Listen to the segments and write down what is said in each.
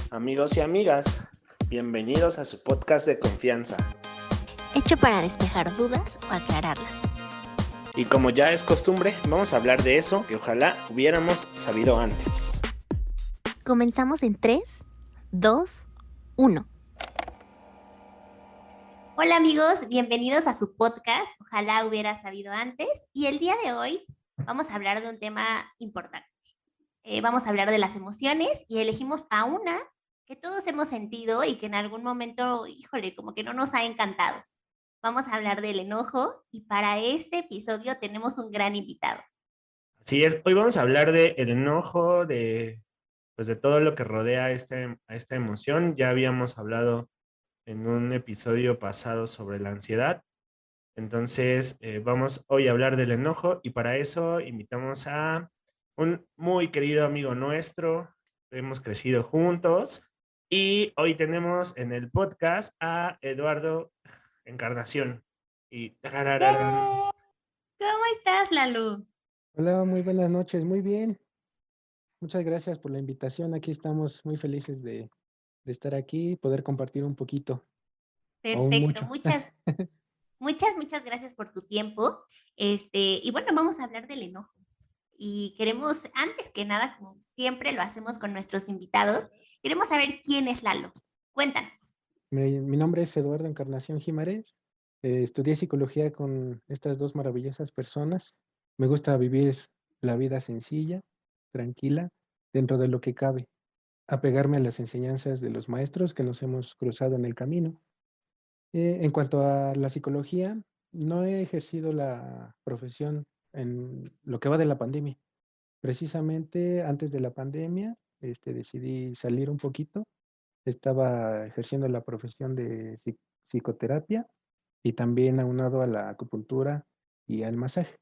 Amigos y amigas, bienvenidos a su podcast de confianza. Hecho para despejar dudas o aclararlas. Y como ya es costumbre, vamos a hablar de eso que ojalá hubiéramos sabido antes. Comenzamos en 3, 2, 1. Hola amigos, bienvenidos a su podcast, ojalá hubiera sabido antes, y el día de hoy vamos a hablar de un tema importante. Vamos a hablar de las emociones y elegimos a una que todos hemos sentido y que en algún momento, híjole, como que no nos ha encantado. Vamos a hablar del enojo y para este episodio tenemos un gran invitado. Así es, hoy vamos a hablar del enojo, de todo lo que rodea a esta emoción. Ya habíamos hablado en un episodio pasado sobre la ansiedad. Entonces, vamos hoy a hablar del enojo y para eso invitamos a un muy querido amigo nuestro. Hemos crecido juntos y hoy tenemos en el podcast a Eduardo Encarnación. Y tarararán. ¡Yay! ¿Cómo estás, Lalu? Hola, muy buenas noches, muy bien. Muchas gracias por la invitación. Aquí estamos muy felices de estar aquí y poder compartir un poquito o un Perfecto, mucho. muchas gracias por tu tiempo. Y bueno, vamos a hablar del enojo. Y queremos, antes que nada, como siempre lo hacemos con nuestros invitados, queremos saber quién es Lalo. Cuéntanos. Mi nombre es Eduardo Encarnación Jiménez. Estudié psicología con estas dos maravillosas personas. Me gusta vivir la vida sencilla, tranquila, dentro de lo que cabe. Apegarme a las enseñanzas de los maestros que nos hemos cruzado en el camino. En cuanto a la psicología, no he ejercido la profesión en lo que va de la pandemia. Precisamente antes de la pandemia, decidí salir un poquito. Estaba ejerciendo la profesión de psicoterapia y también aunado a la acupuntura y al masaje.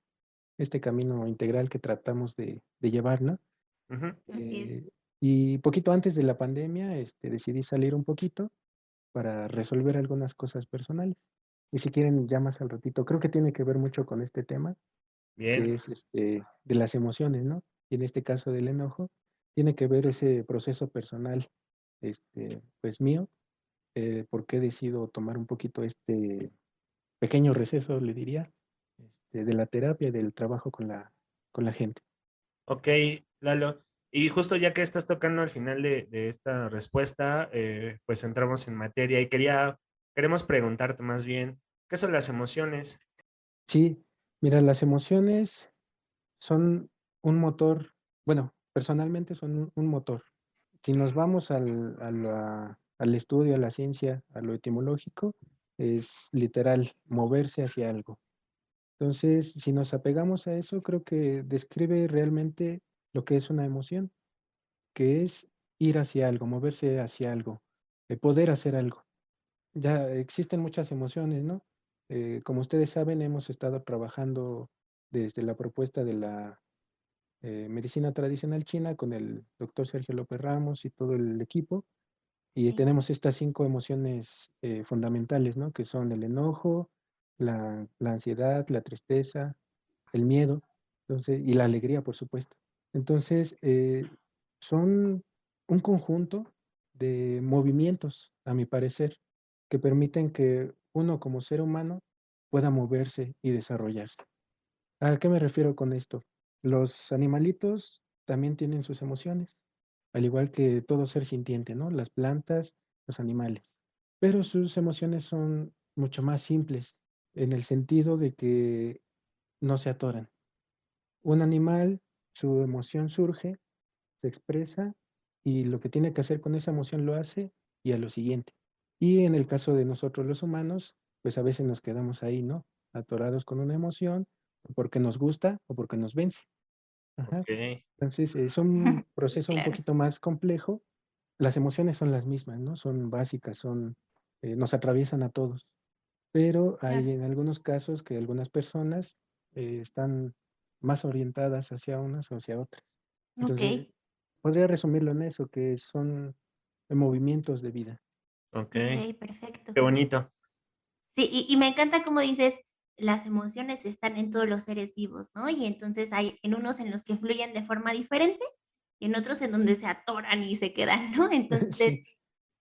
Este camino integral que tratamos de llevar, ¿no? Ujú. Así es. Y poquito antes de la pandemia, decidí salir un poquito para resolver algunas cosas personales. Y si quieren, ya más al ratito, creo que tiene que ver mucho con este tema, Bien. que es de las emociones, ¿no? Y en este caso del enojo, tiene que ver ese proceso personal, pues mío, por qué decido tomar un poquito este pequeño receso, le diría, de la terapia y del trabajo con la gente. Ok, Lalo. Y justo ya que estás tocando al final de esta respuesta, pues entramos en materia y queremos preguntarte más bien, ¿qué son las emociones? Sí, mira, las emociones son un motor, bueno, personalmente son un motor. Si nos vamos al estudio, a la ciencia, a lo etimológico, es literal, moverse hacia algo. Entonces, si nos apegamos a eso, creo que describe realmente lo que es una emoción, que es ir hacia algo, moverse hacia algo, poder hacer algo. Ya existen muchas emociones, ¿no? Como ustedes saben, hemos estado trabajando desde la propuesta de la medicina tradicional china con el doctor Sergio López Ramos y todo el equipo. Y Sí. tenemos estas 5 emociones fundamentales, ¿no? Que son el enojo, la ansiedad, la tristeza, el miedo, entonces, y la alegría, por supuesto. Entonces, son un conjunto de movimientos, a mi parecer, que permiten que uno como ser humano pueda moverse y desarrollarse. ¿A qué me refiero con esto? Los animalitos también tienen sus emociones, al igual que todo ser sintiente, ¿no? Las plantas, los animales. Pero Sí. sus emociones son mucho más simples, en el sentido de que no se atoran. Un animal, su emoción surge, se expresa y lo que tiene que hacer con esa emoción lo hace y a lo siguiente. Y en el caso de nosotros los humanos, pues a veces nos quedamos ahí, ¿no? Atorados con una emoción, o porque nos gusta o porque nos vence. Ajá. Ok, Entonces, es un Sí, proceso un claro. poquito más complejo. Las emociones son las mismas, ¿no? Son básicas, nos atraviesan a todos. Pero hay Claro. en algunos casos que algunas personas están más orientadas hacia unas o hacia otras. Ok. Entonces, podría resumirlo en eso, que son movimientos de vida. ok, Ok, perfecto. qué bonito. Sí, y me encanta cómo dices, las emociones están en todos los seres vivos, ¿no? Y entonces hay en unos en los que fluyen de forma diferente y en otros en donde se atoran y se quedan, ¿no? Entonces, Sí.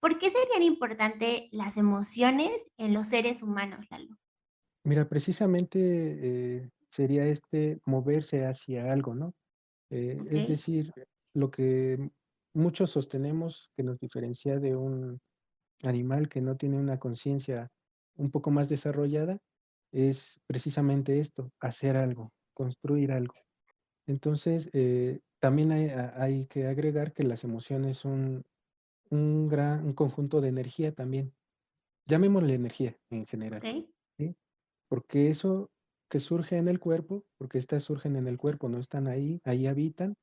¿por qué serían importantes las emociones en los seres humanos, Lalo? Mira, precisamente, sería moverse hacia algo, ¿no? ¿Ok? Es decir, lo que muchos sostenemos que nos diferencia de un animal que no tiene una conciencia un poco más desarrollada, es precisamente esto, hacer algo, construir algo. Entonces, también hay que agregar que las emociones son un conjunto de energía también. Llamémosle energía en ¿Ok? general, ¿sí? Porque eso que surge en el cuerpo, porque estas surgen en el cuerpo, no están ahí, ahí habitan,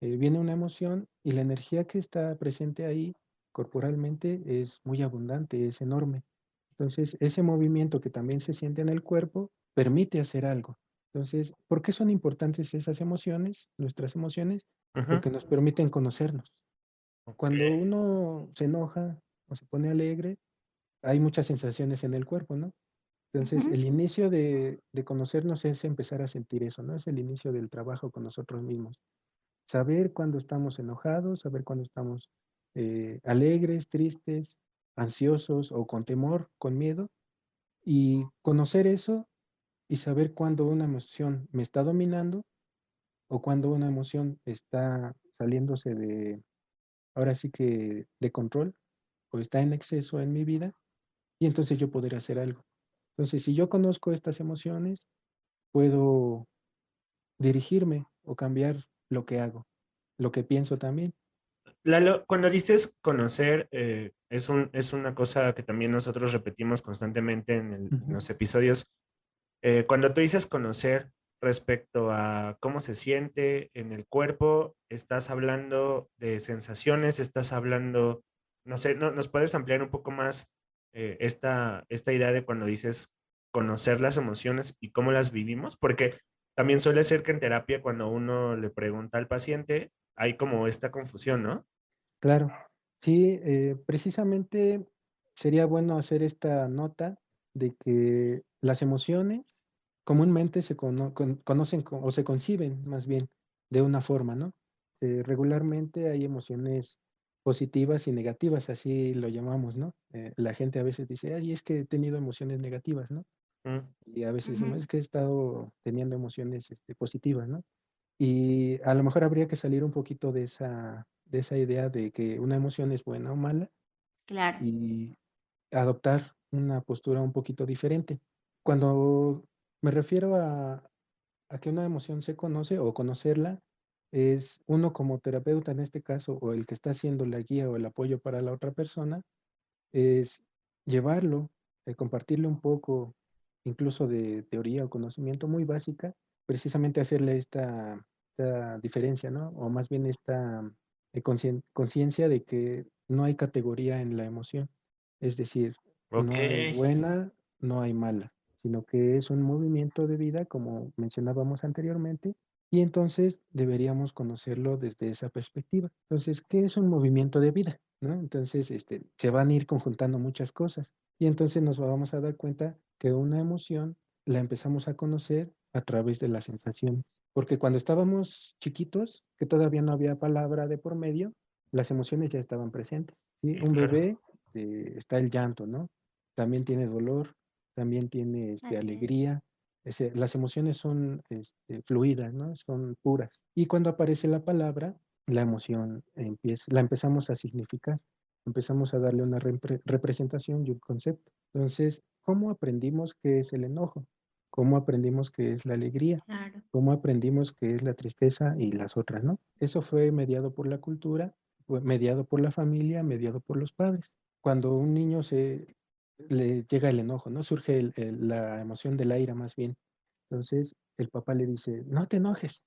viene una emoción y la energía que está presente ahí corporalmente es muy abundante, es enorme. Entonces, ese movimiento que también se siente en el cuerpo permite hacer algo. Entonces, ¿por qué son importantes esas emociones, nuestras emociones? Ujú. Porque nos permiten conocernos. Ok. Cuando uno se enoja o se pone alegre, hay muchas sensaciones en el cuerpo, ¿no? Entonces, Ujú. el inicio de conocernos es empezar a sentir eso, ¿no? Es el inicio del trabajo con nosotros mismos. Saber cuándo estamos enojados, saber cuándo estamos alegres, tristes, ansiosos o con temor, con miedo, y conocer eso y saber cuándo una emoción me está dominando o cuándo una emoción está saliéndose ahora sí que de control o está en exceso en mi vida y entonces yo poder hacer algo. Entonces, si yo conozco estas emociones, puedo dirigirme o cambiar lo que hago, lo que pienso también. Lalo, cuando dices conocer, es una cosa que también nosotros repetimos constantemente en Ujú. los episodios. Cuando tú dices conocer respecto a cómo se siente en el cuerpo, estás hablando de sensaciones, estás hablando, no sé, ¿nos puedes ampliar un poco más esta idea de cuando dices conocer las emociones y cómo las vivimos? Porque también suele ser que en terapia cuando uno le pregunta al paciente, hay como esta confusión, ¿no? Claro, sí, precisamente sería bueno hacer esta nota de que las emociones comúnmente conocen o se conciben más bien de una forma, ¿no? Regularmente hay emociones positivas y negativas, así lo llamamos, ¿no? La gente a veces dice, ay, es que he tenido emociones negativas, ¿no? Mm, Y a veces decimos, Ujú. es que he estado teniendo emociones positivas, ¿no? Y a lo mejor habría que salir un poquito de esa idea de que una emoción es buena o mala Claro. y adoptar una postura un poquito diferente. Cuando me refiero a que una emoción se conoce o conocerla, es uno como terapeuta en este caso, o el que está haciendo la guía o el apoyo para la otra persona, es llevarlo, compartirle un poco, incluso de teoría o conocimiento muy básica, precisamente hacerle esta diferencia, ¿no? O más bien esta conciencia de que no hay categoría en la emoción. Es decir, ok. no hay buena, no hay mala, sino que es un movimiento de vida, como mencionábamos anteriormente, y entonces deberíamos conocerlo desde esa perspectiva. Entonces, ¿qué es un movimiento de vida? ¿No? Entonces, se van a ir conjuntando muchas cosas y entonces nos vamos a dar cuenta que una emoción la empezamos a conocer a través de las sensaciones. Porque cuando estábamos chiquitos, que todavía no había palabra de por medio, las emociones ya estaban presentes, ¿sí? Sí, Un claro. bebé, está el llanto, ¿no? También tiene dolor, también tiene Así es. alegría. Las emociones son fluidas, ¿no? Son puras. Y cuando aparece la palabra, la emoción la empezamos a significar, empezamos a darle una representación y un concepto. Entonces, ¿cómo aprendimos qué es el enojo? ¿Cómo aprendimos qué es la alegría? Claro. ¿Cómo aprendimos qué es la tristeza y las otras, no? Eso fue mediado por la cultura, fue mediado por la familia, mediado por los padres. Cuando un niño le llega el enojo, ¿no? Surge la emoción de la ira más bien. Entonces, el papá le dice, no te enojes,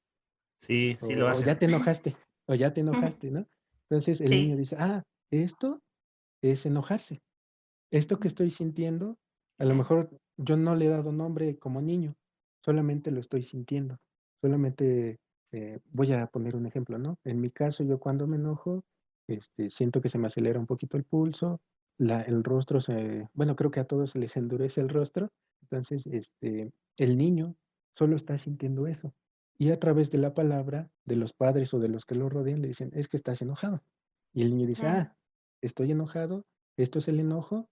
Sí, sí lo o hacen. ya te enojaste, o ya te enojaste, ¿no? Entonces el niño Sí. dice, esto es enojarse. Esto que Ujú. estoy sintiendo, a lo Claro. mejor yo no le he dado nombre como niño, solamente lo estoy sintiendo. Solamente voy a poner un ejemplo, ¿no? En mi caso, yo cuando me enojo, siento que se me acelera un poquito el pulso, el rostro bueno, creo que a todos se les endurece el rostro. Entonces, el niño solo está sintiendo eso. Y a través de la palabra de los padres o de los que lo rodean le dicen, es que estás enojado. Y el niño dice, Claro. ah, estoy enojado, esto es el enojo.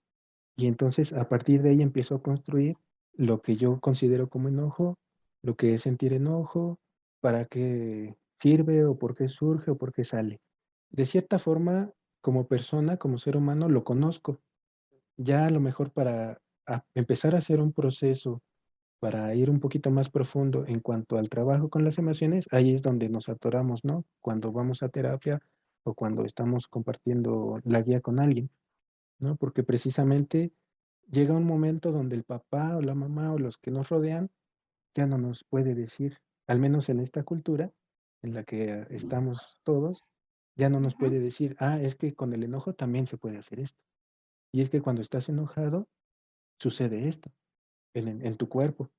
Y entonces a partir de ahí empiezo a construir lo que yo considero como enojo, lo que es sentir enojo, para qué sirve o por qué surge o por qué sale. De cierta forma, como persona, como ser humano, lo conozco. Ya a lo mejor para empezar a hacer un proceso, para ir un poquito más profundo en cuanto al trabajo con las emociones, ahí es donde nos atoramos, ¿no? Cuando vamos a terapia o cuando estamos compartiendo la guía con alguien, ¿no? Porque precisamente llega un momento donde el papá o la mamá o los que nos rodean ya no nos puede decir, al menos en esta cultura en la que estamos todos, ya no nos Ujú. puede decir, ah, es que con el enojo también se puede hacer esto. Y es que cuando estás enojado, sucede esto en tu cuerpo.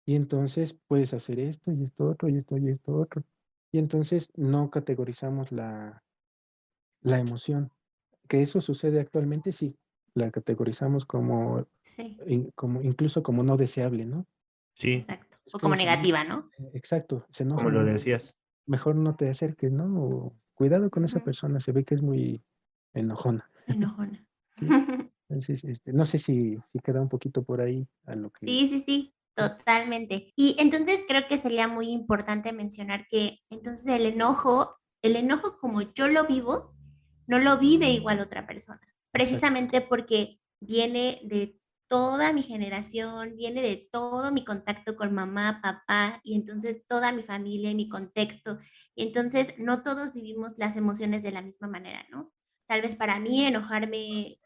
Y entonces puedes hacer esto y esto otro y esto y esto otro. Y entonces no categorizamos la emoción. Que eso sucede actualmente, sí. La categorizamos como, Sí, como incluso como no deseable, ¿no? Sí, exacto. Es O que como se enoja. negativa, ¿no? Exacto, se enoja como lo mucho. decías. Mejor no te acerques, ¿no? O cuidado con esa Ujú. persona, se ve que es muy enojona, Enojona. ¿sí? Entonces, no sé si queda un poquito por ahí a lo que... Sí, sí, sí, totalmente. Y entonces creo que sería muy importante mencionar que entonces el enojo como yo lo vivo, no lo vive igual otra persona, Exacto. precisamente porque viene de toda mi generación, viene de todo mi contacto con mamá, papá, y entonces toda mi familia y mi contexto. Y entonces no todos vivimos las emociones de la misma manera, ¿no? Tal vez para mí enojarme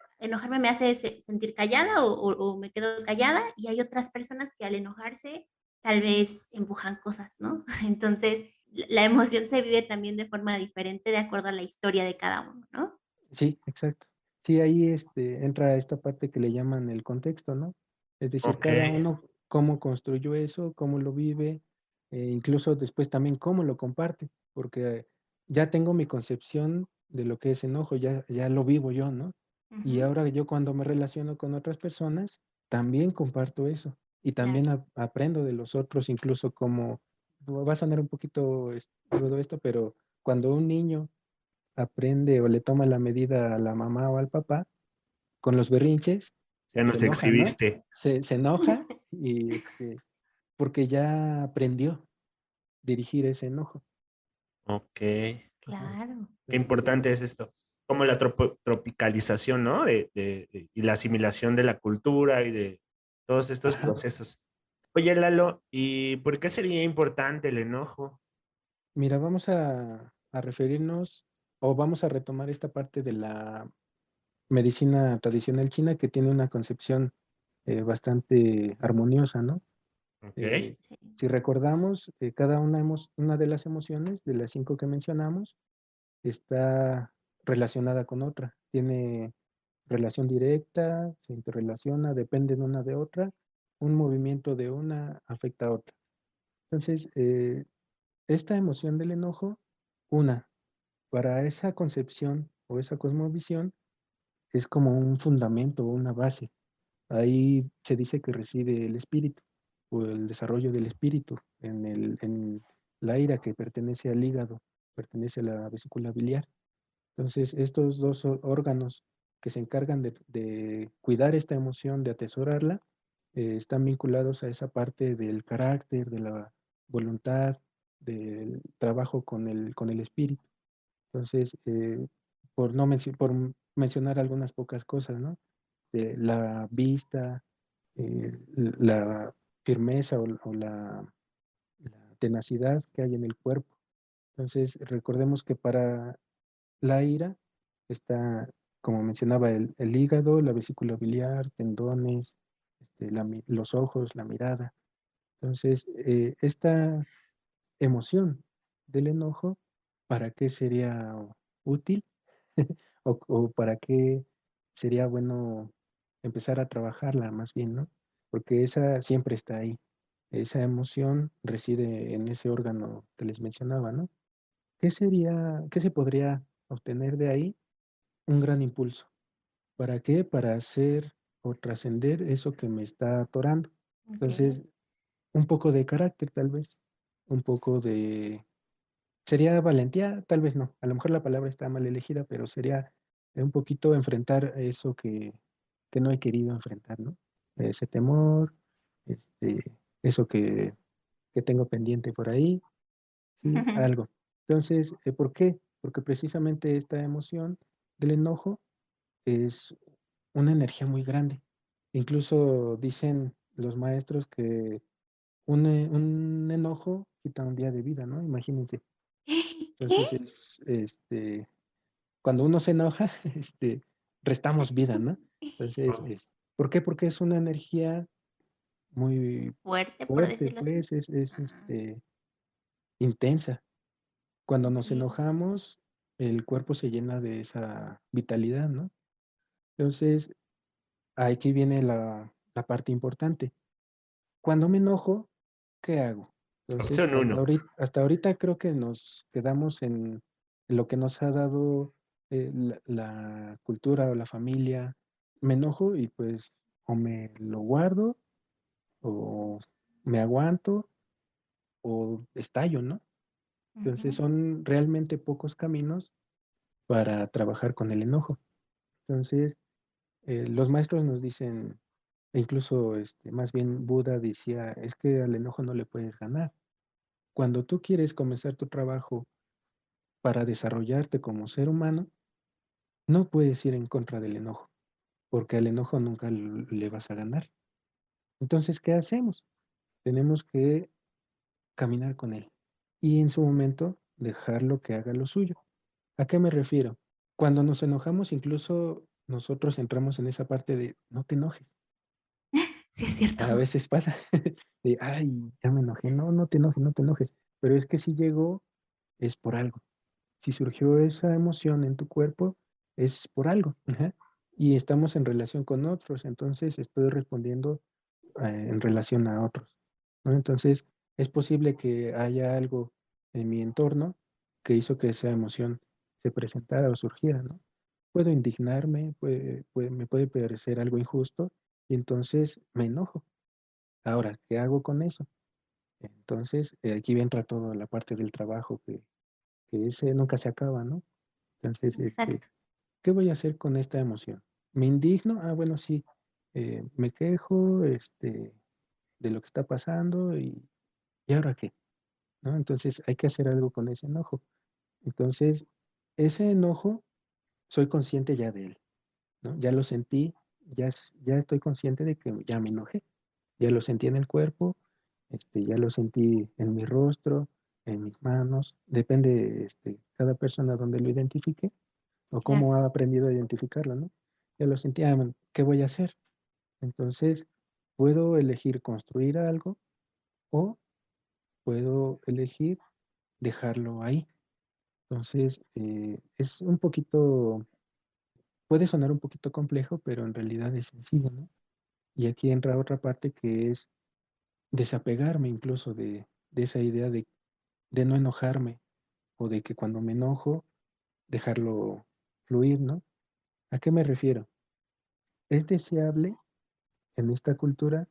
me hace sentir callada o me quedo callada y hay otras personas que al enojarse tal vez empujan cosas, ¿no? Entonces, la emoción se vive también de forma diferente de acuerdo a la historia de cada uno, ¿no? Sí, exacto. Sí, ahí entra esta parte que le llaman el contexto, ¿no? Es decir, Ok, cada uno cómo construyó eso, cómo lo vive, incluso después también cómo lo comparte, porque ya tengo mi concepción de lo que es enojo, ya lo vivo yo, ¿no? Y Ujú, ahora yo cuando me relaciono con otras personas, también comparto eso y claro. también aprendo de los otros, incluso como, va a sonar un poquito rudo esto, pero cuando un niño aprende o le toma la medida a la mamá o al papá con los berrinches, ya se nos enoja, ¿no? exhibiste. Se enoja y porque ya aprendió dirigir ese enojo. Ok, Ajá. Claro. qué Entonces, importante es esto. Como la tropicalización, ¿no? Y la asimilación de la cultura y de todos estos ajá. procesos. Oye, Lalo, ¿y por qué sería importante el enojo? Mira, vamos a referirnos o vamos a retomar esta parte de la medicina tradicional china que tiene una concepción bastante armoniosa, ¿no? Ok, Eh, Sí. si recordamos, cada una de las emociones, de las 5 que mencionamos, está relacionada con otra. Tiene relación directa, se interrelaciona, dependen una de otra. Un movimiento de una afecta a otra. Entonces, esta emoción del enojo, una, para esa concepción o esa cosmovisión, es como un fundamento o una base. Ahí se dice que reside el espíritu o el desarrollo del espíritu en la ira que pertenece al hígado, pertenece a la vesícula biliar. Entonces, estos dos órganos que se encargan de cuidar esta emoción, de atesorarla, están vinculados a esa parte del carácter, de la voluntad, del trabajo con el espíritu. Entonces, por mencionar algunas pocas cosas, ¿no? La vista, la firmeza o la tenacidad que hay en el cuerpo. Entonces, recordemos que para la ira está, como mencionaba, el hígado, la vesícula biliar, tendones, los ojos, la mirada. Entonces, esta emoción del enojo, ¿para qué sería útil? O para qué sería bueno empezar a trabajarla más bien, ¿no? Porque esa siempre está ahí. Esa emoción reside en ese órgano que les mencionaba, ¿no? Qué se podría obtener de ahí? Un gran impulso. ¿Para qué? Para hacer o trascender eso que me está atorando. Ok. Entonces, un poco de carácter tal vez. un poco de, sería valentía, tal vez no, a lo mejor la palabra está mal elegida, pero sería un poquito enfrentar eso que no he querido enfrentar, ¿no? Ese temor, eso que tengo pendiente por ahí, ¿sí? Algo. Entonces, ¿por qué? Porque precisamente esta emoción del enojo es una energía muy grande. Incluso dicen los maestros que un enojo quita un día de vida, ¿no? Imagínense. ¿Qué? Entonces cuando uno se enoja, restamos vida, ¿no? Entonces, Wow. ¿por qué? Porque es una energía muy Fuerte, por fuerte, decirlo así. pues, es Ah, intensa. Cuando ok. nos enojamos, el cuerpo se llena de esa vitalidad, ¿no? Entonces, aquí viene la parte importante. Cuando me enojo, ¿qué hago? Entonces, Opción uno. hasta ahorita creo que nos quedamos en lo que nos ha dado la cultura o la familia. Me enojo y pues o me lo guardo o me aguanto o estallo, ¿no? Entonces Ujú. son realmente pocos caminos para trabajar con el enojo. Entonces, los maestros nos dicen, e incluso más bien Buda decía, es que al enojo no le puedes ganar. Cuando tú quieres comenzar tu trabajo para desarrollarte como ser humano, no puedes ir en contra del enojo, porque al enojo nunca le vas a ganar. Entonces, ¿qué hacemos? Tenemos que caminar con él y en su momento dejarlo que haga lo suyo. ¿A qué me refiero? Cuando nos enojamos, incluso nosotros entramos en esa parte de no te enojes. Sí, es cierto. A veces pasa de, ay, ya me enojé. No, no te enojes, no te enojes. Pero es que si llegó, es por algo. Si surgió esa emoción en tu cuerpo, es por algo. Ajá. Y estamos en relación con otros, entonces estoy respondiendo en relación a otros, ¿no? Entonces, es posible que haya algo en mi entorno que hizo que esa emoción se presentara o surgiera, ¿no? Puedo indignarme, me puede parecer algo injusto y entonces me enojo. Ahora, ¿qué hago con eso? Entonces, aquí entra toda la parte del trabajo que ese nunca se acaba, ¿no? Entonces, Exacto. ¿qué voy a hacer con esta emoción? ¿Me indigno? Ah, bueno, sí, me quejo, de lo que está pasando ¿y ahora qué? ¿No? Entonces, hay que hacer algo con ese enojo. Entonces, ese enojo, soy consciente ya de él, ¿no? Ya lo sentí, ya estoy consciente de que ya me enojé, ya lo sentí en el cuerpo, ya lo sentí en mi rostro, en mis manos, depende, cada persona donde lo identifique o Claro. cómo ha aprendido a identificarlo, ¿no? Ya lo sentí, bueno, ¿qué voy a hacer? Entonces, puedo elegir construir algo o puedo elegir dejarlo ahí. Entonces, es un poquito, puede sonar un poquito complejo, pero en realidad es sencillo, ¿no? Y aquí entra otra parte que es desapegarme incluso de esa idea de no enojarme o de que cuando me enojo, dejarlo fluir, ¿no? ¿A qué me refiero? Es deseable en esta cultura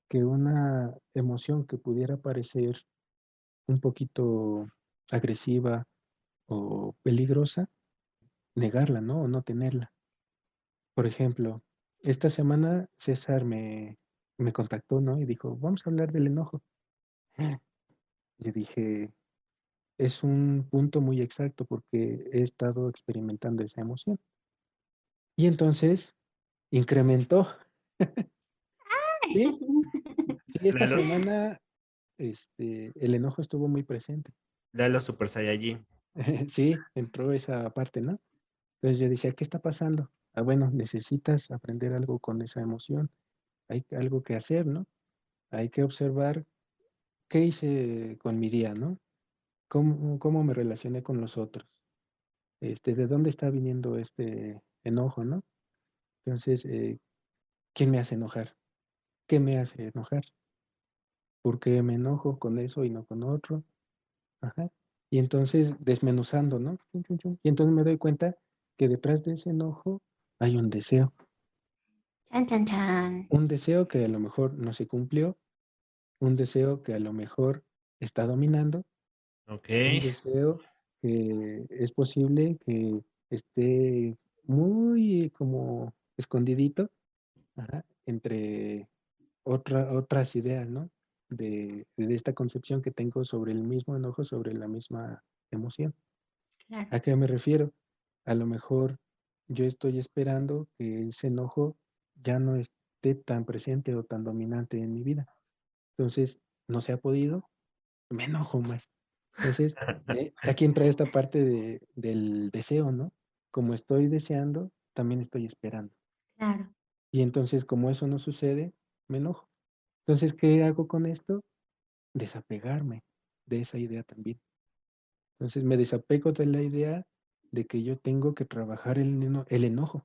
que una emoción que pudiera parecer un poquito agresiva o peligrosa, negarla, ¿no? O no tenerla. Por ejemplo, esta semana César me contactó, ¿no? Y dijo, vamos a hablar del enojo. Yo dije, es un punto muy exacto porque he estado experimentando esa emoción. Y entonces incrementó, ¿sí? Sí, esta Lalo, semana el enojo estuvo muy presente. Lalo Super Saiyajin. Sí, entró esa parte, ¿no? Entonces yo decía, ¿qué está pasando? Ah, bueno, necesitas aprender algo con esa emoción. Hay algo que hacer, ¿no? Hay que observar qué hice con mi día, ¿no? ¿Cómo me relacioné con los otros? ¿De dónde está viniendo este enojo, ¿no? Entonces, ¿quién me hace enojar? ¿Qué me hace enojar? ¿Por qué me enojo con eso y no con otro? Ajá. Y entonces, desmenuzando, ¿no? Chun, chun, chun. Y entonces me doy cuenta que detrás de ese enojo hay Chan, chan, chan. un deseo que a lo mejor no se cumplió, un deseo que a lo mejor está dominando, Ok. un deseo que es posible que esté muy como escondidito, ajá, entre otras ideas, ¿no? De esta concepción que tengo sobre el mismo enojo, sobre la misma emoción. Claro, ¿A qué me refiero? A lo mejor yo estoy esperando que ese enojo ya no esté tan presente o tan dominante en mi vida. Entonces, no se ha podido, me enojo más. Entonces, aquí entra esta parte del deseo, ¿no? Como estoy deseando, también estoy esperando. claro, Y entonces, como eso no sucede, me enojo. Entonces, ¿qué hago con esto? Desapegarme de esa idea también. Entonces, me desapego de la idea de que yo tengo que trabajar el enojo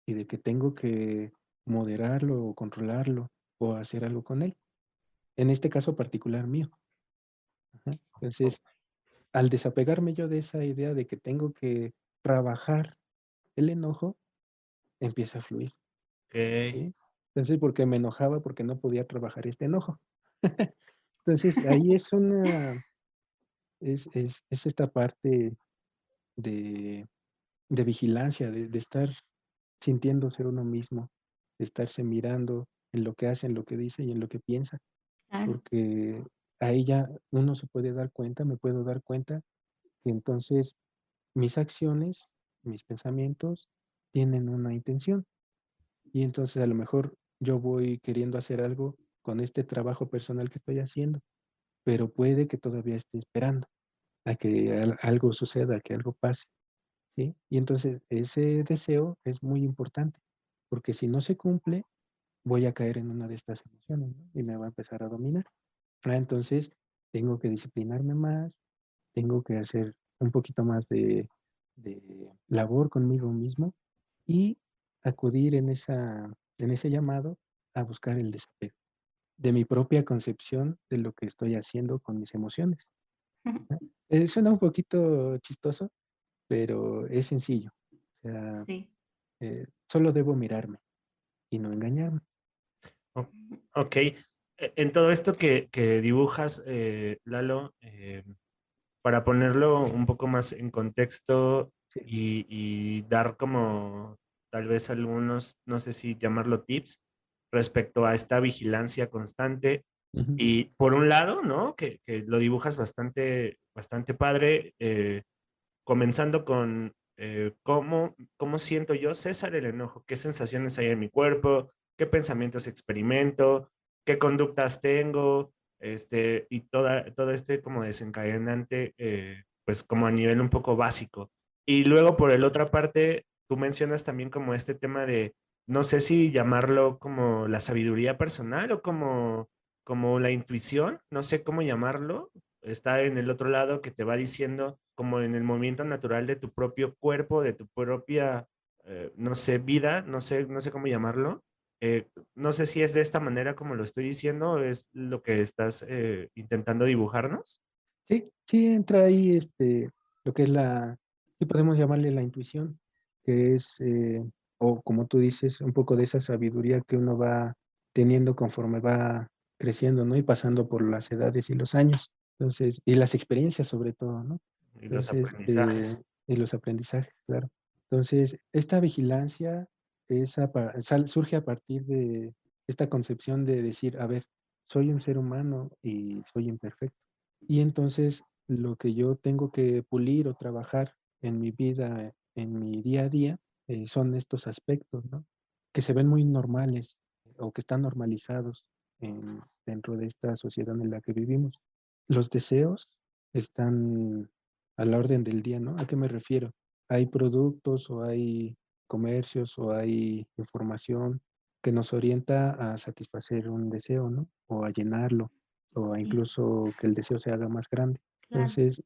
y de que tengo que moderarlo o controlarlo o hacer algo con él. En este caso particular mío. Ajá. Entonces, al desapegarme yo de esa idea de que tengo que trabajar el enojo, empieza a fluir, Ok. ¿sí? Entonces, porque me enojaba porque no podía trabajar este enojo. Entonces, ahí es es esta parte de, de vigilancia, de estar sintiéndose uno mismo, de estarse mirando en lo que hace, en lo que dice y en lo que piensa, claro, porque ahí ya uno se puede dar cuenta, me puedo dar cuenta que entonces mis acciones, mis pensamientos tienen una intención y entonces a lo mejor yo voy queriendo hacer algo con este trabajo personal que estoy haciendo, pero puede que todavía esté esperando a que algo suceda, a que algo pase, ¿sí? Y entonces ese deseo es muy importante, porque si no se cumple, voy a caer en una de estas emociones, ¿no? Y me va a empezar a dominar. Entonces tengo que disciplinarme más, tengo que hacer un poquito más de labor conmigo mismo y acudir en ese llamado a buscar el desapego de mi propia concepción de lo que estoy haciendo con mis emociones. Suena un poquito chistoso, pero es sencillo. O sea, sí. solo debo mirarme y no engañarme. O- Ok. En todo esto que dibujas, Lalo, para ponerlo un poco más en contexto Sí. y dar como tal vez algunos, no sé si llamarlo tips, respecto a esta vigilancia constante. Ujú, Y por un lado, ¿no? Que lo dibujas bastante, bastante padre, comenzando con cómo siento yo, César, el enojo, qué sensaciones hay en mi cuerpo, qué pensamientos experimento, qué conductas tengo, y todo este como desencadenante, pues como a nivel un poco básico. Y luego por el otra parte, tú mencionas también como este tema de, no sé si llamarlo como la sabiduría personal o como la intuición, no sé cómo llamarlo, está en el otro lado que te va diciendo como en el movimiento natural de tu propio cuerpo, de tu propia, no sé, vida, no sé cómo llamarlo. No sé si es de esta manera como lo estoy diciendo, o es lo que estás intentando dibujarnos. sí, sí entra ahí lo que es sí podemos llamarle la intuición, que es, o como tú dices, un poco de esa sabiduría que uno va teniendo conforme va creciendo, ¿no? Y pasando por las edades y los años. Entonces, y las experiencias sobre todo, ¿no? Y los Entonces, aprendizajes. y los aprendizajes, claro. Entonces, esta vigilancia surge a partir de esta concepción de decir, a ver, soy un ser humano y soy imperfecto. Y entonces lo que yo tengo que pulir o trabajar en mi vida, en mi día a día, son estos aspectos, ¿no? Que se ven muy normales o que están normalizados dentro de esta sociedad en la que vivimos. Los deseos están a la orden del día, ¿no? ¿A qué me refiero? Hay productos o hay comercios o hay información que nos orienta a satisfacer un deseo, ¿no? O a llenarlo o a Sí, incluso que el deseo se haga más grande. claro, Entonces,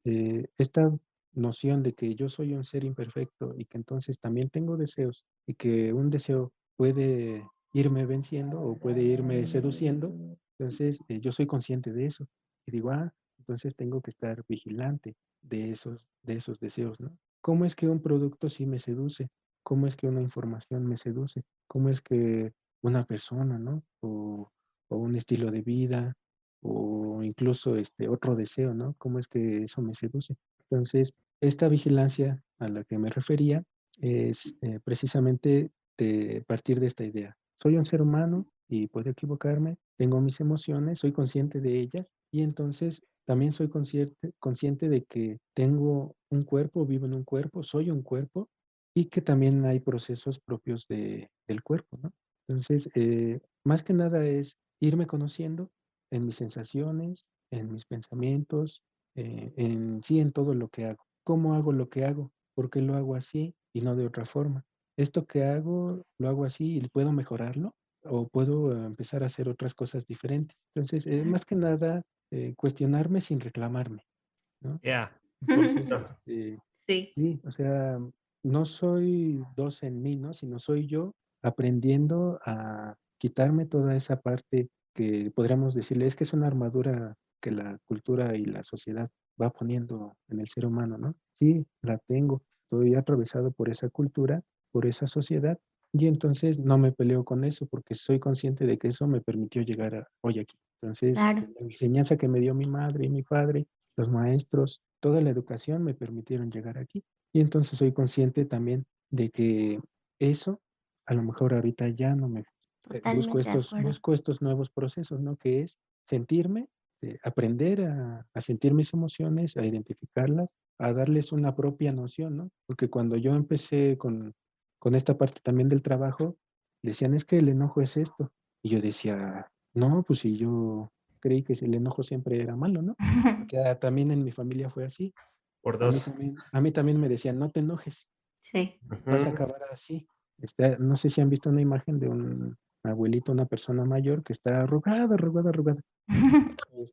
esta noción de que yo soy un ser imperfecto y que entonces también tengo deseos y que un deseo puede irme venciendo o puede irme seduciendo, entonces yo soy consciente de eso y digo, entonces tengo que estar vigilante de esos deseos, ¿no? ¿Cómo es que un producto sí me seduce? ¿Cómo es que una información me seduce? ¿Cómo es que una persona, ¿no? O un estilo de vida o incluso otro deseo, ¿no? ¿Cómo es que eso me seduce? Entonces, esta vigilancia a la que me refería es precisamente de partir de esta idea. Soy un ser humano y puedo equivocarme, tengo mis emociones, soy consciente de ellas y entonces también soy consciente de que tengo un cuerpo, vivo en un cuerpo, soy un cuerpo y que también hay procesos propios del cuerpo, ¿no? Entonces, más que nada es irme conociendo en mis sensaciones, en mis pensamientos, en todo lo que hago. ¿Cómo hago lo que hago? ¿Por qué lo hago así y no de otra forma? Esto que hago, lo hago así y puedo mejorarlo o puedo empezar a hacer otras cosas diferentes. Entonces, más que nada, cuestionarme sin reclamarme, ¿no? Ya. Entonces, Sí. sí, o sea, no soy dos en mí, ¿no? Sino soy yo aprendiendo a quitarme toda esa parte que podríamos decirle, es que es una armadura que la cultura y la sociedad va poniendo en el ser humano, ¿no? Sí, la tengo, estoy atravesado por esa cultura, por esa sociedad, y entonces no me peleo con eso porque soy consciente de que eso me permitió llegar a hoy aquí. Entonces, Claro. la enseñanza que me dio mi madre y mi padre, los maestros, toda la educación me permitieron llegar aquí. Y entonces soy consciente también de que eso a lo mejor ahorita ya no me Totalmente de acuerdo. busco estos nuevos procesos, ¿no? Que es sentirme, aprender a sentir mis emociones, a identificarlas, a darles una propia noción, ¿no? Porque cuando yo empecé con esta parte también del trabajo, decían, es que el enojo es esto. Y yo decía, no, pues si yo creí que el enojo siempre era malo, ¿no? Porque también en mi familia fue así. Por dos. A mí también me decían, no te enojes, Sí. vas a Ujú. acabar así. No sé si han visto una imagen de un abuelito, una persona mayor que está arrugada, arrugada, arrugada.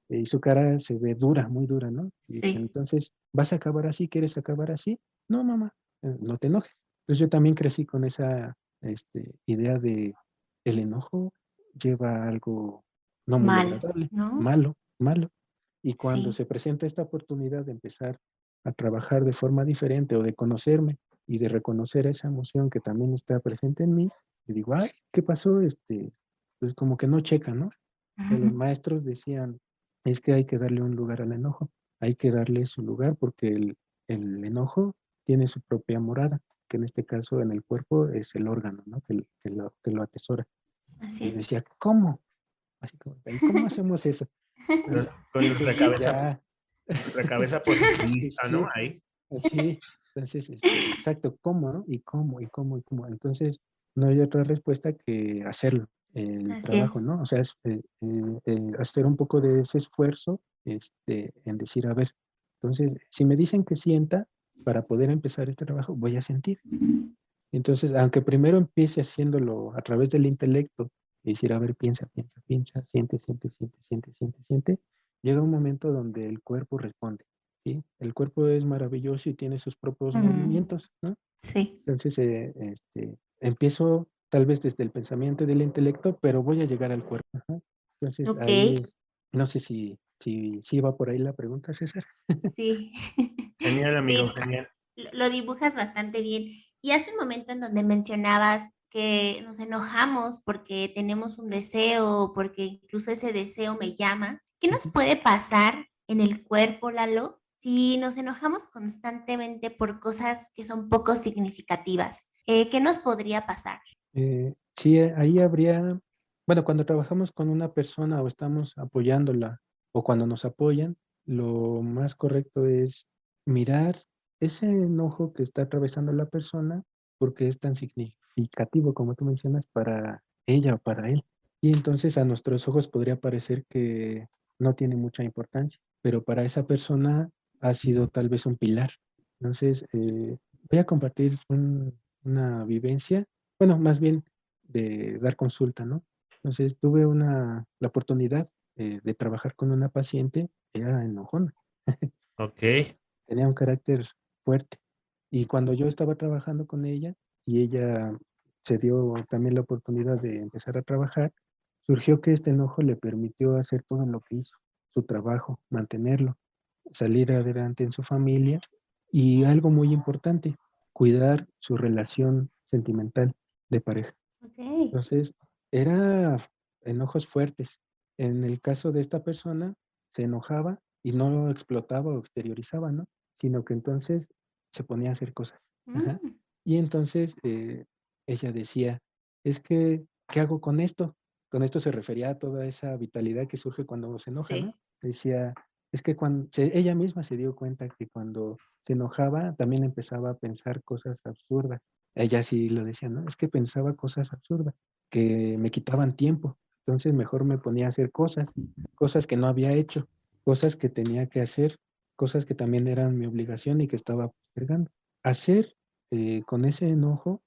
Y su cara se ve dura, muy dura, ¿no? Y dicen, Sí. entonces, ¿vas a acabar así? ¿Quieres acabar así? No, mamá, no te enojes. Entonces yo también crecí con esa idea de el enojo lleva a algo no muy Mal, agradable, ¿no? malo, malo. Y cuando Sí. se presenta esta oportunidad de empezar a trabajar de forma diferente o de conocerme y de reconocer esa emoción que también está presente en mí, y digo, ay, ¿qué pasó? Pues como que no checa, ¿no? Que los maestros decían, es que hay que darle un lugar al enojo, hay que darle su lugar porque el enojo tiene su propia morada, que en este caso en el cuerpo es el órgano, ¿no? Que lo atesora. Así Y yo es. decía, ¿cómo? Así como, ¿y cómo hacemos eso? ¿No? Con Entonces ya, nuestra cabeza positivista, ¿no? sí, Ahí. sí, entonces, exacto, ¿cómo, no? ¿Y cómo, y cómo, y cómo? Entonces, no hay otra respuesta que hacerlo, el Así trabajo, es. ¿no? O sea, es hacer un poco de ese esfuerzo, en decir, a ver, entonces, si me dicen que sienta, para poder empezar este trabajo, voy a sentir. Entonces, aunque primero empiece haciéndolo a través del intelecto, y decir, a ver, piensa, piensa, piensa, siente, siente, siente, siente, siente, siente, llega un momento donde el cuerpo responde, ¿sí? El cuerpo es maravilloso y tiene sus propios Mm, movimientos, ¿no? sí. Entonces, empiezo tal vez desde el pensamiento y del intelecto, pero voy a llegar al cuerpo. Ajá. Entonces, Ok. ahí es, no sé si va por ahí la pregunta, César. Sí. Genial, amigo, Sí, genial. lo dibujas bastante bien. Y hace un momento en donde mencionabas que nos enojamos porque tenemos un deseo, porque incluso ese deseo me llama. ¿Qué nos Ujú. puede pasar en el cuerpo, Lalo, si nos enojamos constantemente por cosas que son poco significativas? ¿Qué nos podría pasar? Sí, ahí habría, bueno, cuando trabajamos con una persona o estamos apoyándola o cuando nos apoyan, lo más correcto es mirar ese enojo que está atravesando la persona porque es tan significativo como tú mencionas para ella o para él. Y entonces a nuestros ojos podría parecer que no tiene mucha importancia, pero para esa persona ha sido tal vez un pilar. Entonces, voy a compartir una vivencia, bueno, más bien de dar consulta, ¿no? Entonces tuve la oportunidad de trabajar con una paciente, era enojona, Ok. tenía un carácter fuerte. Y cuando yo estaba trabajando con ella y ella se dio también la oportunidad de empezar a trabajar, surgió que este enojo le permitió hacer todo lo que hizo, su trabajo, mantenerlo, salir adelante en su familia y algo muy importante, cuidar su relación sentimental de pareja. Ok. Entonces, era enojos fuertes, en el caso de esta persona, se enojaba y no explotaba o exteriorizaba, ¿no? Sino que entonces se ponía a hacer cosas. Ajá. Mm, Y entonces ella decía, es que, ¿qué hago con esto? Con esto se refería a toda esa vitalidad que surge cuando se enoja, ¿no? sí. Decía, es que cuando ella misma se dio cuenta que cuando se enojaba también empezaba a pensar cosas absurdas. Ella sí lo decía, ¿no? Es que pensaba cosas absurdas que me quitaban tiempo. Entonces mejor me ponía a hacer cosas que no había hecho, cosas que tenía que hacer, cosas que también eran mi obligación y que estaba postergando. Hacer con ese enojo,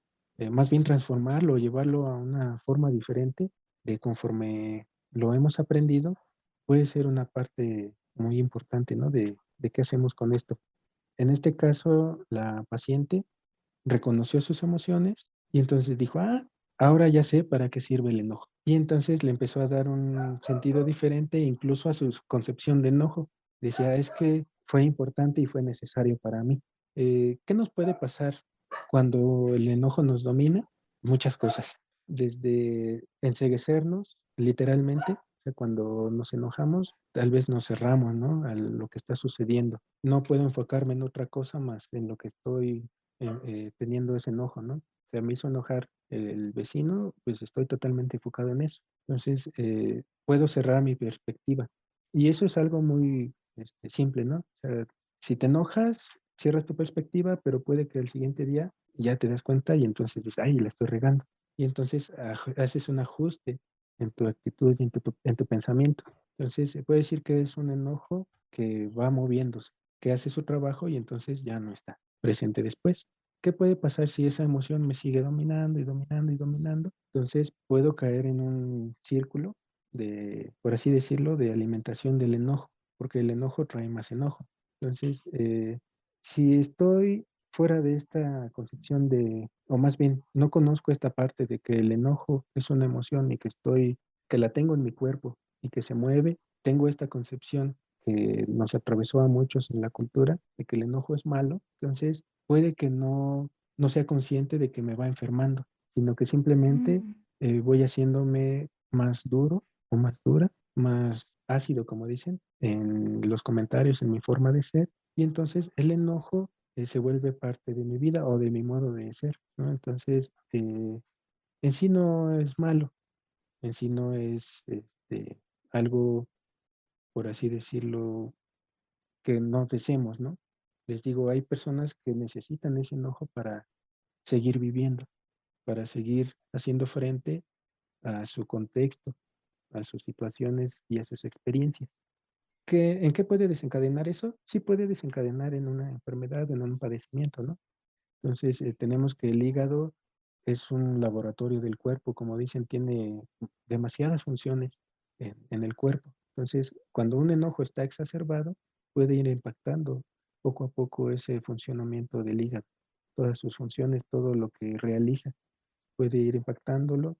más bien transformarlo, llevarlo a una forma diferente de conforme lo hemos aprendido, puede ser una parte muy importante, ¿no? De qué hacemos con esto. En este caso, la paciente reconoció sus emociones y entonces dijo, ah, ahora ya sé para qué sirve el enojo. Y entonces le empezó a dar un sentido diferente incluso a su concepción de enojo. Decía, es que fue importante y fue necesario para mí. ¿Qué nos puede pasar cuando el enojo nos domina? Muchas cosas, desde enceguecernos, literalmente, o sea, cuando nos enojamos, tal vez nos cerramos, ¿no? A lo que está sucediendo. No puedo enfocarme en otra cosa más en lo que estoy teniendo ese enojo, ¿no? Se me hizo enojar el vecino, pues estoy totalmente enfocado en eso. Entonces, puedo cerrar mi perspectiva. Y eso es algo muy simple, ¿no? O sea, si te enojas, cierras tu perspectiva, pero puede que el siguiente día ya te das cuenta y entonces dices, ay, la estoy regando. Y entonces haces un ajuste en tu actitud y en tu pensamiento. Entonces, se puede decir que es un enojo que va moviéndose, que hace su trabajo y entonces ya no está presente después. ¿Qué puede pasar si esa emoción me sigue dominando y dominando y dominando? Entonces puedo caer en un círculo de, por así decirlo, de alimentación del enojo, porque el enojo trae más enojo. Entonces, si estoy fuera de esta concepción de, o más bien, no conozco esta parte de que el enojo es una emoción y que estoy, que la tengo en mi cuerpo y que se mueve, tengo esta concepción que nos atravesó a muchos en la cultura, de que el enojo es malo, entonces puede que no sea consciente de que me va enfermando, sino que simplemente Mm, voy haciéndome más duro o más dura, más ácido, como dicen, en los comentarios, en mi forma de ser, y entonces el enojo se vuelve parte de mi vida o de mi modo de ser, ¿no? Entonces, en sí no es malo, en sí no es algo, por así decirlo, que no deseemos, ¿no? Les digo, hay personas que necesitan ese enojo para seguir viviendo, para seguir haciendo frente a su contexto, a sus situaciones y a sus experiencias. ¿En qué puede desencadenar eso? Sí puede desencadenar en una enfermedad, en un padecimiento, ¿no? Entonces, tenemos que el hígado es un laboratorio del cuerpo, como dicen, tiene demasiadas funciones en el cuerpo. Entonces, cuando un enojo está exacerbado, puede ir impactando poco a poco ese funcionamiento del hígado, todas sus funciones, todo lo que realiza, puede ir impactándolo.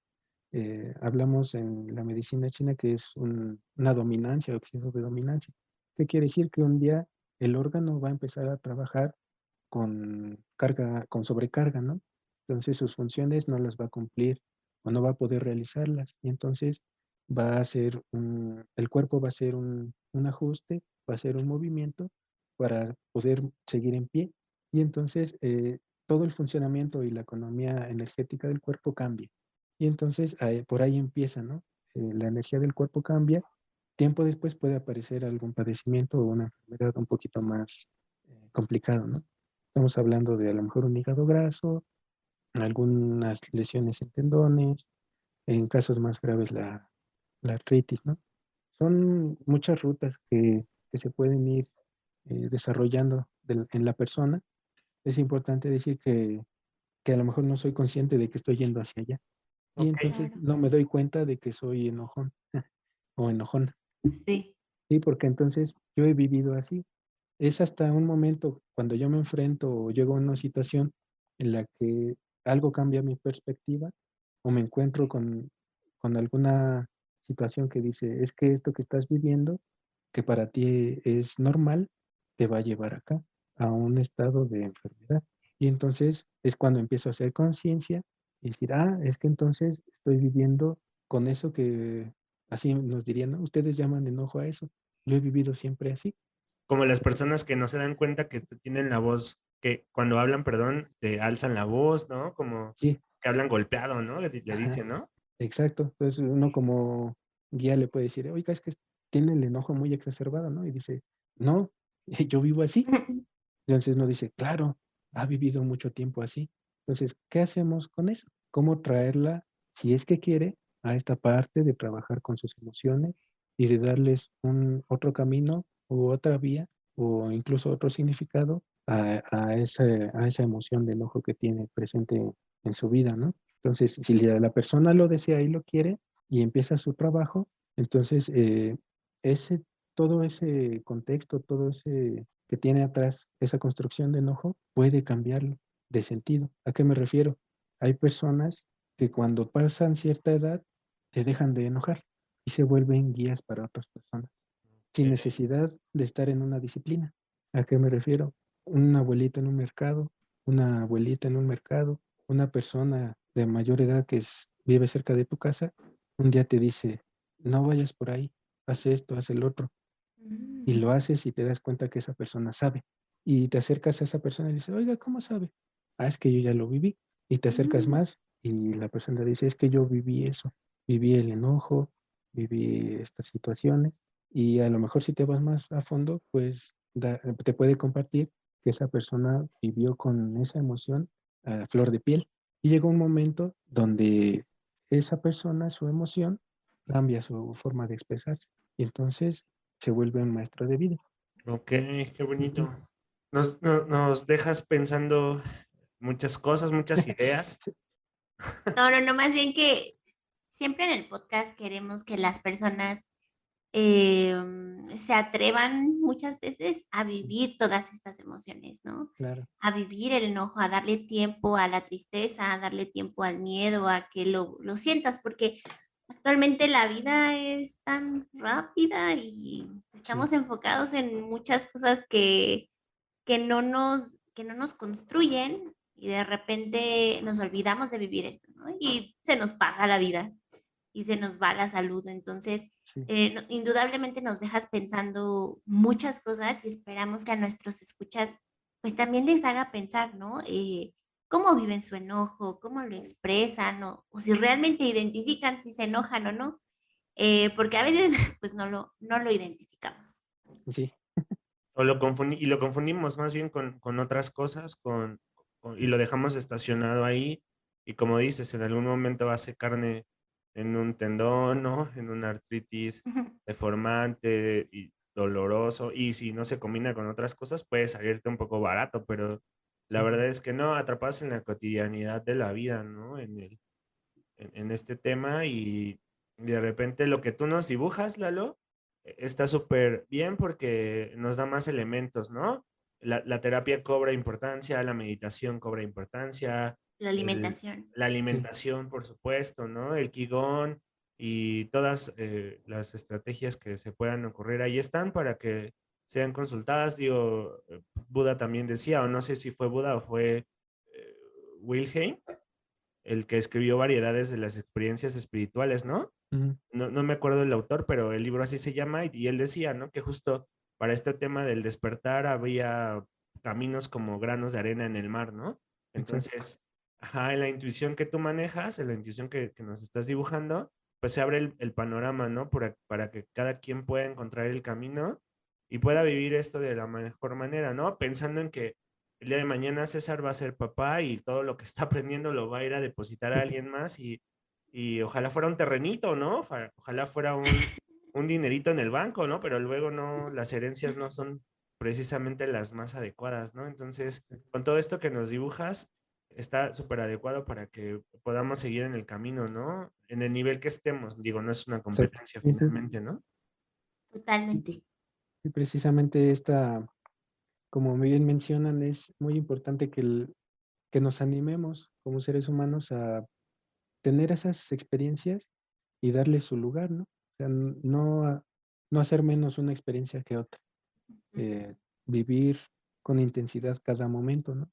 Hablamos en la medicina china que es una dominancia o exceso de dominancia. ¿Qué quiere decir? Que un día el órgano va a empezar a trabajar con carga, con sobrecarga, ¿no? Entonces sus funciones no las va a cumplir o no va a poder realizarlas. Y entonces el cuerpo va a hacer un ajuste, va a hacer un movimiento para poder seguir en pie. Y entonces todo el funcionamiento y la economía energética del cuerpo cambia. Y entonces por ahí empieza, ¿no? La energía del cuerpo cambia. Tiempo después puede aparecer algún padecimiento o una enfermedad un poquito más complicado, ¿no? Estamos hablando de a lo mejor un hígado graso, algunas lesiones en tendones, en casos más graves la artritis, ¿no? Son muchas rutas que se pueden ir desarrollando en la persona. Es importante decir que a lo mejor no soy consciente de que estoy yendo hacia allá. Y Ok. entonces claro, no me doy cuenta de que soy enojón o enojona. sí. Sí, porque entonces yo he vivido así. Es hasta un momento cuando yo me enfrento o llego a una situación en la que algo cambia mi perspectiva o me encuentro con alguna situación que dice, es que esto que estás viviendo, que para ti es normal, te va a llevar acá, a un estado de enfermedad. Y entonces es cuando empiezo a hacer conciencia y decir, ah, es que entonces estoy viviendo con eso así nos dirían, ¿no? Ustedes llaman enojo a eso. Yo he vivido siempre así. Como las personas que no se dan cuenta que tienen la voz, que cuando hablan, perdón, te alzan la voz, ¿no? Como Sí, que hablan golpeado, ¿no? Le ajá, dicen, ¿no? exacto. Entonces uno como guía le puede decir, oiga, es que tiene el enojo muy exacerbado, ¿no? Y dice, no, yo vivo así. Entonces uno dice, claro, ha vivido mucho tiempo así. Entonces, ¿qué hacemos con eso? ¿Cómo traerla, si es que quiere, a esta parte de trabajar con sus emociones y de darles un otro camino u otra vía o incluso otro significado a esa emoción de enojo que tiene presente en su vida, ¿no? Entonces, si la persona lo desea y lo quiere y empieza su trabajo, entonces ese, todo ese contexto, todo ese que tiene atrás esa construcción de enojo, puede cambiarlo de sentido. ¿A qué me refiero? Hay personas que cuando pasan cierta edad se dejan de enojar y se vuelven guías para otras personas, sin necesidad de estar en una disciplina. ¿A qué me refiero? Un abuelito en un mercado, una abuelita en un mercado, una persona de mayor edad que vive cerca de tu casa, un día te dice, no vayas por ahí, haz esto, haz el otro, y lo haces y te das cuenta que esa persona sabe. Y te acercas a esa persona y dices, oiga, ¿cómo sabe? Ah, es que yo ya lo viví. Y te acercas Mm. más y la persona dice, es que yo viví eso, viví el enojo, viví estas situaciones. Y a lo mejor si te vas más a fondo, pues te puede compartir que esa persona vivió con esa emoción a flor de piel. Y llega un momento donde esa persona, su emoción, cambia su forma de expresarse. Y entonces se vuelve un maestro de vida. Ok, qué Ujú. bonito. Nos dejas pensando muchas cosas, muchas ideas. No, no, no, más bien que siempre en el podcast queremos que las personas se atrevan muchas veces a vivir todas estas emociones, ¿no? Claro, A vivir el enojo, a darle tiempo a la tristeza, a darle tiempo al miedo, a que lo sientas, porque actualmente la vida es tan rápida y sí, estamos enfocados en muchas cosas que no nos construyen y de repente nos olvidamos de vivir esto, ¿no? Y se nos pasa la vida y se nos va la salud. Entonces, sí, indudablemente nos dejas pensando muchas cosas y esperamos que a nuestros escuchas pues también les haga pensar, ¿no? Cómo viven su enojo, cómo lo expresan, o si realmente identifican si se enojan o no, porque a veces pues no lo identificamos. sí, O y lo confundimos más bien con otras cosas, y lo dejamos estacionado ahí. Y como dices, en algún momento hace carne en un tendón, ¿no? En una artritis deformante y doloroso. Y si no se combina con otras cosas, puede salirte un poco barato, pero la ujú, verdad es que no, atrapados en la cotidianidad de la vida, ¿no? En este tema y de repente lo que tú nos dibujas, Lalo, está súper bien porque nos da más elementos, ¿no? La terapia cobra importancia, la meditación cobra importancia, La el- alimentación. la sí, alimentación, por supuesto, ¿no? El Qigong y todas las estrategias que se puedan ocurrir ahí están para que sean consultadas. Digo, Buda también decía, o no sé si fue Buda o fue eh, Wilhelm, el que escribió variedades de las experiencias espirituales, ¿no? ujú, No me acuerdo el autor, pero el libro así se llama y él decía, ¿no? Que justo para este tema del despertar había caminos como granos de arena en el mar, ¿no? exacto, Entonces, ajá, en la intuición que tú manejas, en la intuición que nos estás dibujando, pues se abre el panorama, ¿no? Para que cada quien pueda encontrar el camino y pueda vivir esto de la mejor manera, ¿no? Pensando en que el día de mañana César va a ser papá y todo lo que está aprendiendo lo va a ir a depositar a alguien más y ojalá fuera un terrenito, ¿no? Ojalá fuera un dinerito en el banco, ¿no? Pero luego no, las herencias no son precisamente las más adecuadas, ¿no? Entonces, con todo esto que nos dibujas, está súper adecuado para que podamos seguir en el camino, ¿no? En el nivel que estemos, digo, no es una exacto. competencia Y finalmente, ¿no? Totalmente. precisamente esta, como bien mencionan, es muy importante que nos animemos como seres humanos a tener esas experiencias y darle su lugar, ¿no? O sea, no hacer menos una experiencia que otra. eh, Vivir con intensidad cada momento, ¿no?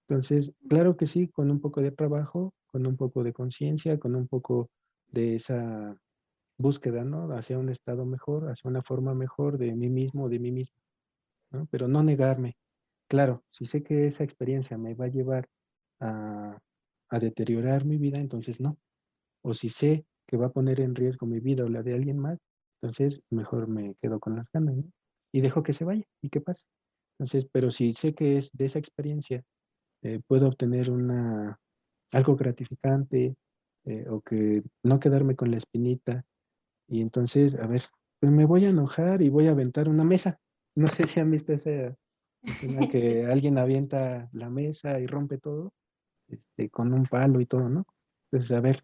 Entonces, claro que sí, con un poco de trabajo, con un poco de conciencia, con un poco de esa búsqueda, ¿no? Hacia un estado mejor, hacia una forma mejor de mí mismo, de mí mismo, ¿no? Pero no negarme. Claro, si sé que esa experiencia me va a llevar a, a deteriorar mi vida, entonces no. O si sé que va a poner en riesgo mi vida o la de alguien más, entonces mejor me quedo con las ganas, ¿no? Y dejo que se vaya y que pase. Entonces, pero si sé que es de esa experiencia, puedo obtener algo gratificante, o que no quedarme con la espinita. Y entonces, a ver, pues me voy a enojar y voy a aventar una mesa. No sé si han visto esa escena Sí, que alguien avienta la mesa y rompe todo, con un palo y todo, ¿no? Entonces, a ver,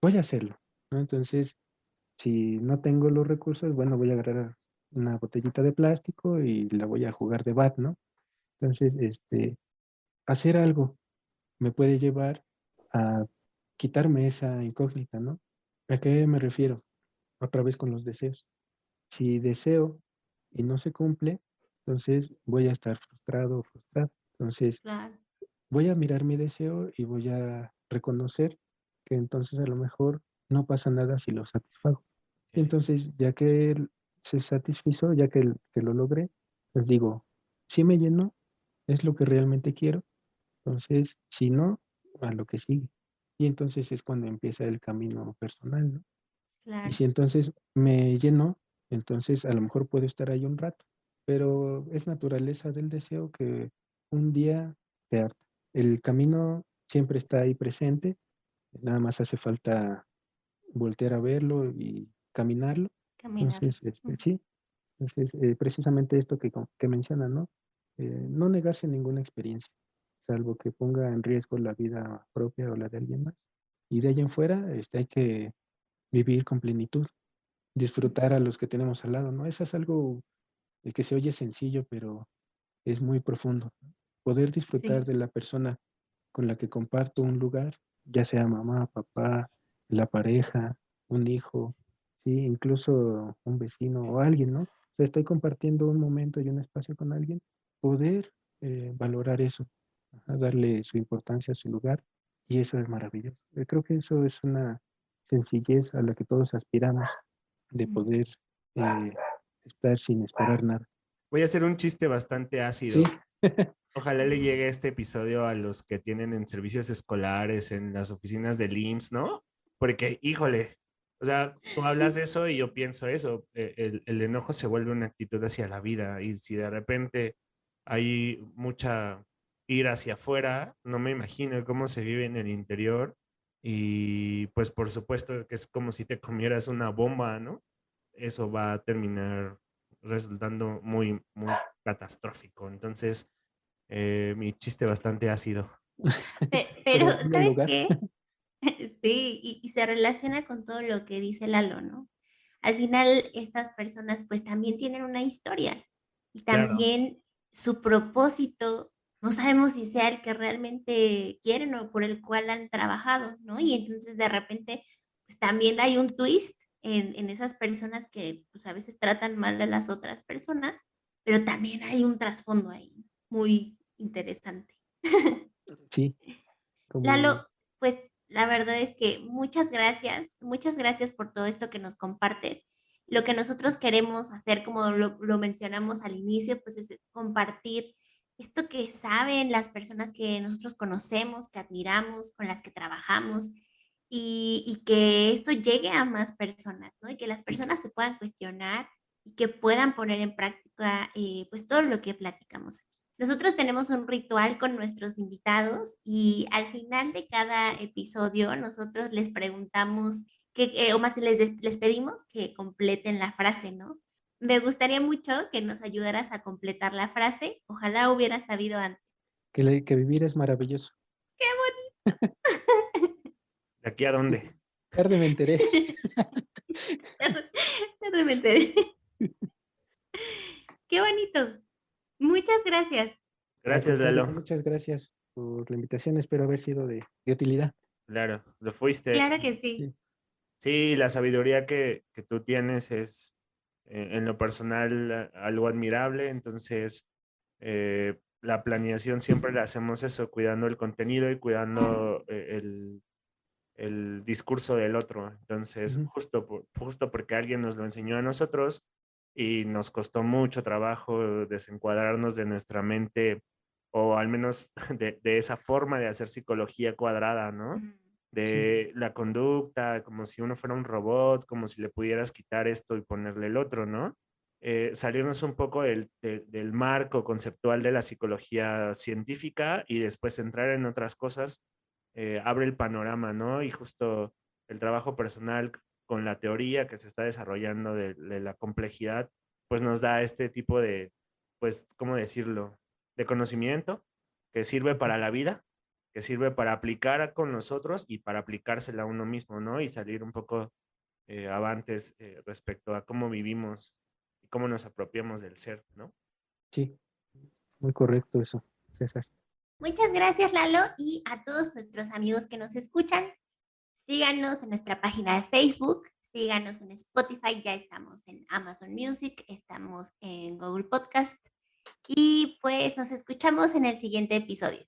voy a hacerlo, ¿no? Entonces, si no tengo los recursos, bueno, voy a agarrar una botellita de plástico y la voy a jugar de bat, ¿no? Entonces, hacer algo me puede llevar a quitarme esa incógnita, ¿no? ¿A qué me refiero? Otra vez con los deseos. Si deseo y no se cumple, entonces voy a estar frustrado o frustrado. Entonces, claro. voy a mirar mi deseo y voy a reconocer que entonces a lo mejor no pasa nada si lo satisfago. Y Ok. entonces, ya que se satisfizo, ya que lo logré, les digo, si me lleno, es lo que realmente quiero. Entonces, si no, a lo que sigue. Y entonces es cuando empieza el camino personal, ¿no? Y Claro. si entonces me lleno, entonces a lo mejor puedo estar ahí un rato, pero es naturaleza del deseo que un día te harta. El camino siempre está ahí presente, nada más hace falta voltear a verlo y caminarlo. Caminarlo. Entonces, sí, entonces, precisamente esto que menciona, ¿no? No negarse ninguna experiencia, salvo que ponga en riesgo la vida propia o la de alguien más. Y de ahí en fuera, hay que vivir con plenitud, disfrutar a los que tenemos al lado, ¿no? Eso es algo que se oye sencillo, pero es muy profundo. Poder disfrutar Sí, de la persona con la que comparto un lugar, ya sea mamá, papá, la pareja, un hijo, sí, incluso un vecino o alguien, ¿no? O sea, estoy compartiendo un momento y un espacio con alguien, poder valorar eso, ajá, darle su importancia a su lugar, y eso es maravilloso. Creo que eso es una sencillez a la que todos aspiramos, de mm, poder eh, estar sin esperar nada. Voy a hacer un chiste bastante Sí, ácido. Ojalá le llegue este episodio a los que tienen en servicios escolares, en las oficinas del IMSS, ¿no? Porque, híjole, o sea, tú hablas de eso y yo pienso eso. El enojo se vuelve una actitud hacia la vida y si de repente hay mucha ira hacia afuera, no me imagino cómo se vive en el interior y pues por supuesto que es como si te comieras una bomba, ¿no? Eso va a terminar resultando muy, muy catastrófico. Entonces, mi chiste bastante ácido. Pero, pero muy al ¿sabes lugar. qué? Sí, y se relaciona con todo lo que dice Lalo, ¿no? Al final, estas personas pues también tienen una historia y Claro, también su propósito, no sabemos si sea el que realmente quieren o por el cual han trabajado, ¿no? Y entonces de repente, pues también hay un twist en esas personas que pues a veces tratan mal a las otras personas, pero también hay un trasfondo ahí muy interesante. Sí, Lalo, como, pues la verdad es que muchas gracias por todo esto que nos compartes. Lo que nosotros queremos hacer, como lo mencionamos al inicio, pues es compartir esto que saben las personas que nosotros conocemos, que admiramos, con las que trabajamos, y que esto llegue a más personas, ¿no? Y que las personas se puedan cuestionar y que puedan poner en práctica pues todo lo que platicamos. Nosotros tenemos un ritual con nuestros invitados y al final de cada episodio nosotros les preguntamos, o más bien les pedimos que completen la frase, ¿no? Me gustaría mucho que nos ayudaras a completar la frase. Ojalá hubiera sabido antes. que vivir es maravilloso. ¡Qué ¿de aquí a dónde? Tarde me enteré. bonito! Ya me enteré. ¡Qué bonito! Muchas gracias. Al Gracias, contrario, Lalo. muchas gracias por la invitación. Espero haber sido de utilidad. Claro, lo fuiste. Claro que sí. Sí, Sí, la sabiduría que tú tienes es, en lo personal, algo admirable. Entonces, la planeación siempre la hacemos eso, cuidando el contenido y cuidando el discurso del otro. Entonces, Ujú. justo porque alguien nos lo enseñó a nosotros y nos costó mucho trabajo desencuadrarnos de nuestra mente, o al menos de esa forma de hacer psicología cuadrada, ¿no? Mm, Sí, De la conducta, como si uno fuera un robot, como si le pudieras quitar esto y ponerle el otro, ¿no? Salirnos un poco del marco conceptual de la psicología científica y después entrar en otras cosas, abre el panorama, ¿no? Y justo el trabajo personal con la teoría que se está desarrollando de la complejidad, pues nos da este tipo de, pues, ¿cómo decirlo? De conocimiento que sirve ujú, para la vida, que sirve para aplicar con nosotros y para aplicársela a uno mismo, ¿no? Y salir un poco avantes respecto a cómo vivimos y cómo nos apropiamos del ser, ¿no? sí, muy correcto eso, César. Muchas gracias, Lalo, y a todos nuestros amigos que nos escuchan. Síganos en nuestra página de Facebook, síganos en Spotify, ya estamos en Amazon Music, estamos en Google Podcast y pues nos escuchamos en el siguiente episodio.